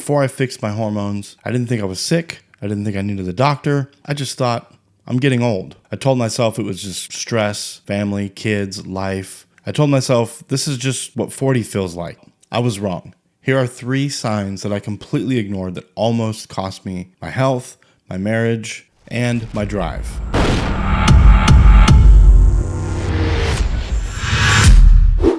Before I fixed my hormones, I didn't think I was sick. I didn't think I needed the doctor. I just thought, I'm getting old. I told myself it was just stress, family, kids, life. I told myself this is just what 40 feels like. I was wrong. Here are 3 signs that I completely ignored that almost cost me my health, my marriage, and my drive.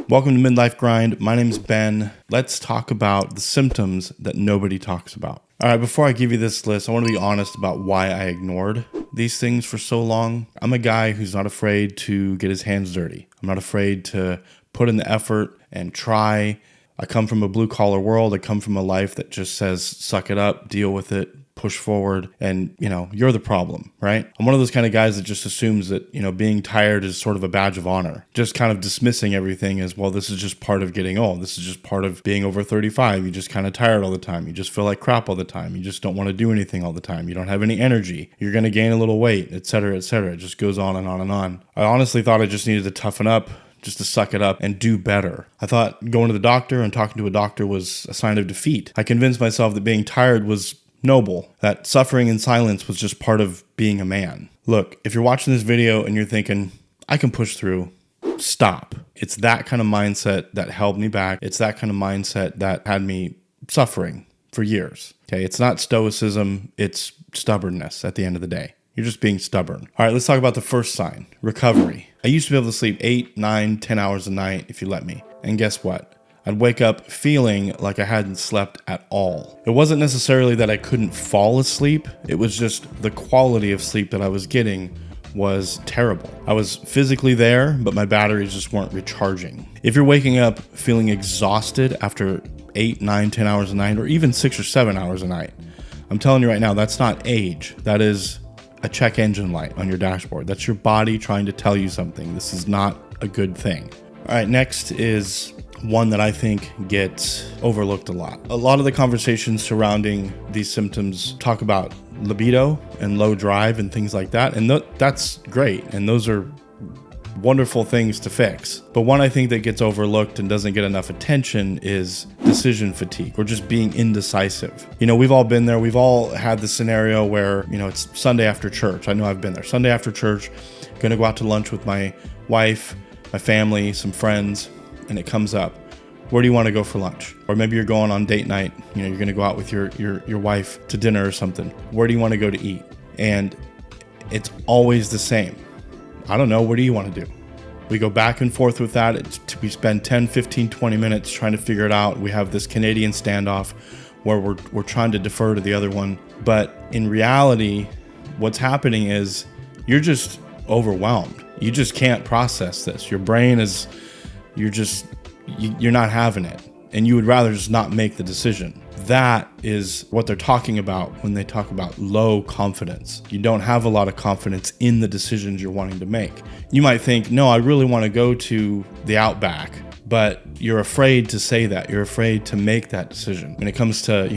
Welcome to Midlife Grind. My name's Ben. Let's talk about the symptoms that nobody talks about. All right, before I give you this list, I want to be honest about why I ignored these things for so long. I'm a guy who's not afraid to get his hands dirty. I'm not afraid to put in the effort and try. I come from a blue-collar world. I come from a life that just says, suck it up, deal with it, push forward, and, you're the problem, right? I'm one of those kind of guys that just assumes that, being tired is sort of a badge of honor. Just kind of dismissing everything as, well, this is just part of getting old. This is just part of being over 35. You just kind of tired all the time. You just feel like crap all the time. You just don't want to do anything all the time. You don't have any energy. You're going to gain a little weight, et cetera, et cetera. It just goes on and on and on. I honestly thought I just needed to toughen up, just to suck it up and do better. I thought going to the doctor and talking to a doctor was a sign of defeat. I convinced myself that being tired was noble, that suffering in silence was just part of being a man. Look, if you're watching this video and you're thinking, I can push through, stop. It's that kind of mindset that held me back. It's that kind of mindset that had me suffering for years. Okay, it's not stoicism, it's stubbornness at the end of the day. You're just being stubborn. All right, let's talk about the first sign, recovery. I used to be able to sleep 8, 9, 10 hours a night if you let me. And guess what? I'd wake up feeling like I hadn't slept at all. It wasn't necessarily that I couldn't fall asleep. It was just the quality of sleep that I was getting was terrible. I was physically there, but my batteries just weren't recharging. If you're waking up feeling exhausted after 8, 9, 10 hours a night, or even 6 or 7 hours a night, I'm telling you right now, that's not age. That is a check engine light on your dashboard. That's your body trying to tell you something. This is not a good thing. All right, next is one that I think gets overlooked a lot. A lot of the conversations surrounding these symptoms talk about libido and low drive and things like that. And that's great. And those are wonderful things to fix. But one I think that gets overlooked and doesn't get enough attention is decision fatigue, or just being indecisive. We've all been there. We've all had the scenario where, it's Sunday after church. I know I've been there. Sunday after church, going to go out to lunch with my wife, my family, some friends, and it comes up, where do you want to go for lunch? Or maybe you're going on date night, you're going to go out with your wife to dinner or something. Where do you want to go to eat? And it's always the same. I don't know, what do you want to do? We go back and forth with that. We spend 10, 15, 20 minutes trying to figure it out. We have this Canadian standoff where we're trying to defer to the other one. But in reality, what's happening is you're just overwhelmed. You just can't process this. Your brain is, you're not having it. And you would rather just not make the decision. That is what they're talking about when they talk about low confidence. You don't have a lot of confidence in the decisions you're wanting to make. You might think, no, I really want to go to the Outback, but you're afraid to say that. You're afraid to make that decision. When it comes to,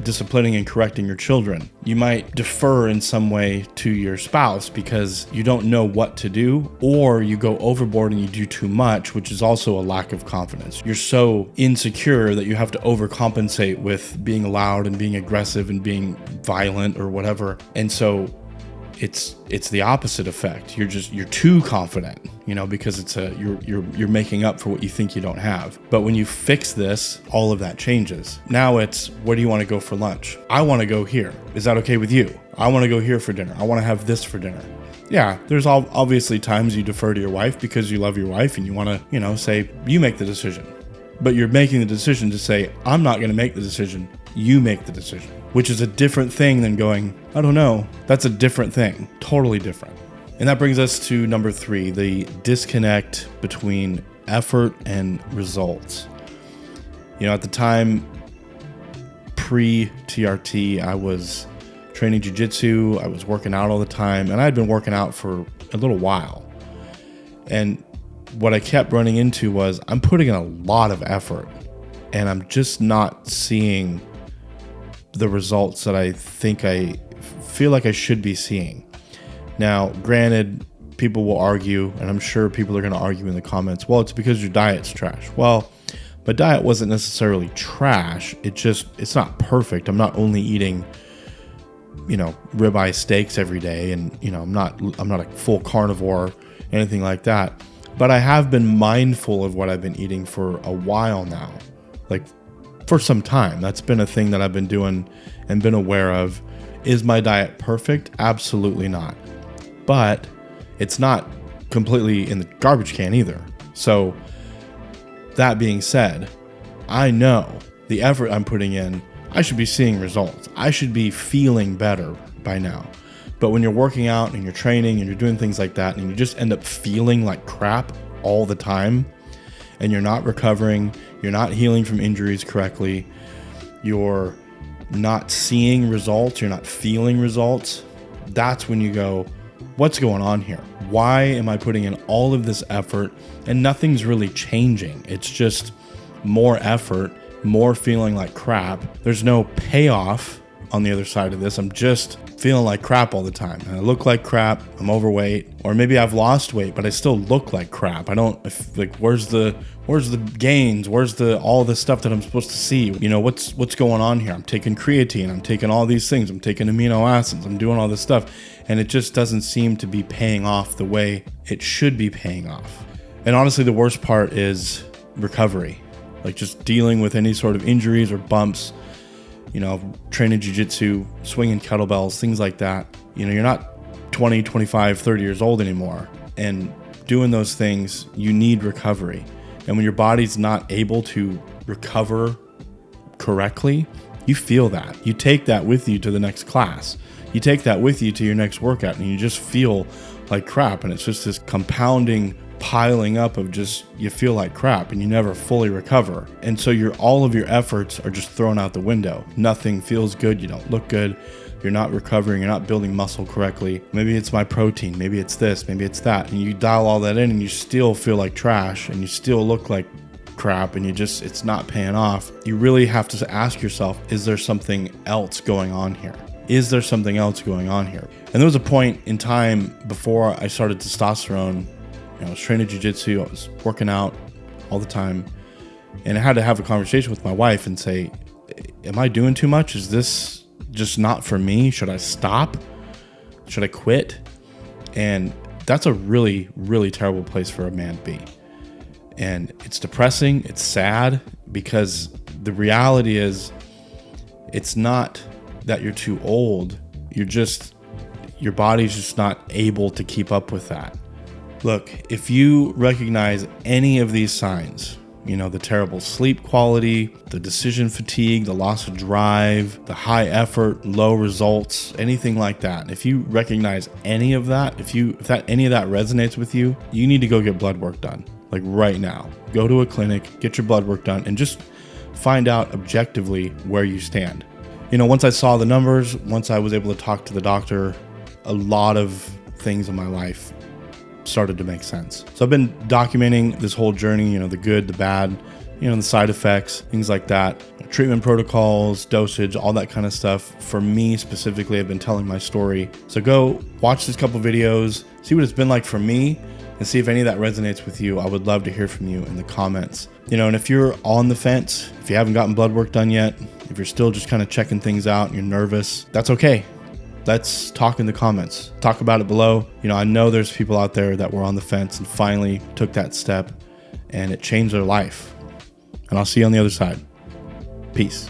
disciplining and correcting your children, you might defer in some way to your spouse because you don't know what to do, or you go overboard and you do too much, which is also a lack of confidence. You're so insecure that you have to overcompensate with being loud and being aggressive and being violent or whatever. And so it's the opposite effect. You're too confident, because you're making up for what you think you don't have. But when you fix this, all of that changes. Now it's, where do you want to go for lunch? I want to go here. Is that okay with you? I want to go here for dinner. I want to have this for dinner. Yeah, there's obviously times you defer to your wife because you love your wife and you want to, say, you make the decision. But you're making the decision to say, I'm not going to make the decision. You make the decision, which is a different thing than going, I don't know. That's a different thing, totally different. And that brings us to number 3, the disconnect between effort and results. At the time, pre-TRT, I was training jiu-jitsu, I was working out all the time, and I had been working out for a little while. And what I kept running into was, I'm putting in a lot of effort, and I'm just not seeing the results that I feel like I should be seeing. Now, granted, people will argue, and I'm sure people are going to argue in the comments, well, it's because your diet's trash. Well, My diet wasn't necessarily trash. It's not perfect. I'm not only eating, ribeye steaks every day, and I'm not a full carnivore, anything like that. But I have been mindful of what I've been eating for a while now, like for some time. That's been a thing that I've been doing and been aware of. Is my diet perfect? Absolutely not. But it's not completely in the garbage can either. So that being said, I know the effort I'm putting in, I should be seeing results. I should be feeling better by now. But when you're working out and you're training and you're doing things like that, and you just end up feeling like crap all the time, and you're not recovering, you're not healing from injuries correctly, you're not seeing results, you're not feeling results, that's when you go, what's going on here? Why am I putting in all of this effort and nothing's really changing? It's just more effort, more feeling like crap. There's no payoff on the other side of this. I'm just feeling like crap all the time. And I look like crap. I'm overweight, or maybe I've lost weight, but I still look like crap. I don't like, where's the gains? Where's all the stuff that I'm supposed to see? What's going on here? I'm taking creatine. I'm taking all these things. I'm taking amino acids. I'm doing all this stuff. And it just doesn't seem to be paying off the way it should be paying off. And honestly, the worst part is recovery, like just dealing with any sort of injuries or bumps, training jiu-jitsu, swinging kettlebells, things like that. You're not 20, 25, 30 years old anymore. And doing those things, you need recovery. And when your body's not able to recover correctly, you feel that. You take that with you to the next class. You take that with you to your next workout, and you just feel like crap. And it's just this compounding piling up of just, you feel like crap and you never fully recover. And so all of your efforts are just thrown out the window. Nothing feels good. You don't look good. You're not recovering. You're not building muscle correctly. Maybe it's my protein. Maybe it's this. Maybe it's that. And you dial all that in and you still feel like trash and you still look like crap, and it's not paying off. You really have to ask yourself, is there something else going on here? Is there something else going on here? And there was a point in time before I started testosterone. I was training jiu-jitsu, I was working out all the time, and I had to have a conversation with my wife and say, am I doing too much? Is this just not for me? Should I stop? Should I quit? And that's a really, really terrible place for a man to be. And it's depressing, it's sad, because the reality is, it's not that you're too old, your body's just not able to keep up with that. Look, if you recognize any of these signs, the terrible sleep quality, the decision fatigue, the loss of drive, the high effort, low results, anything like that, if you recognize any of that, if any of that resonates with you, you need to go get blood work done, like right now. Go to a clinic, get your blood work done, and just find out objectively where you stand. Once I saw the numbers, once I was able to talk to the doctor, a lot of things in my life started to make sense. So I've been documenting this whole journey, the good, the bad, the side effects, things like that, treatment protocols, dosage, all that kind of stuff. For me specifically, I've been telling my story. So go watch these couple videos, see what it's been like for me, and see if any of that resonates with you. I would love to hear from you in the comments. And if you're on the fence, if you haven't gotten blood work done yet, if you're still just kind of checking things out and you're nervous, that's okay. Let's talk in the comments. Talk about it below. I know there's people out there that were on the fence and finally took that step, and it changed their life. And I'll see you on the other side. Peace.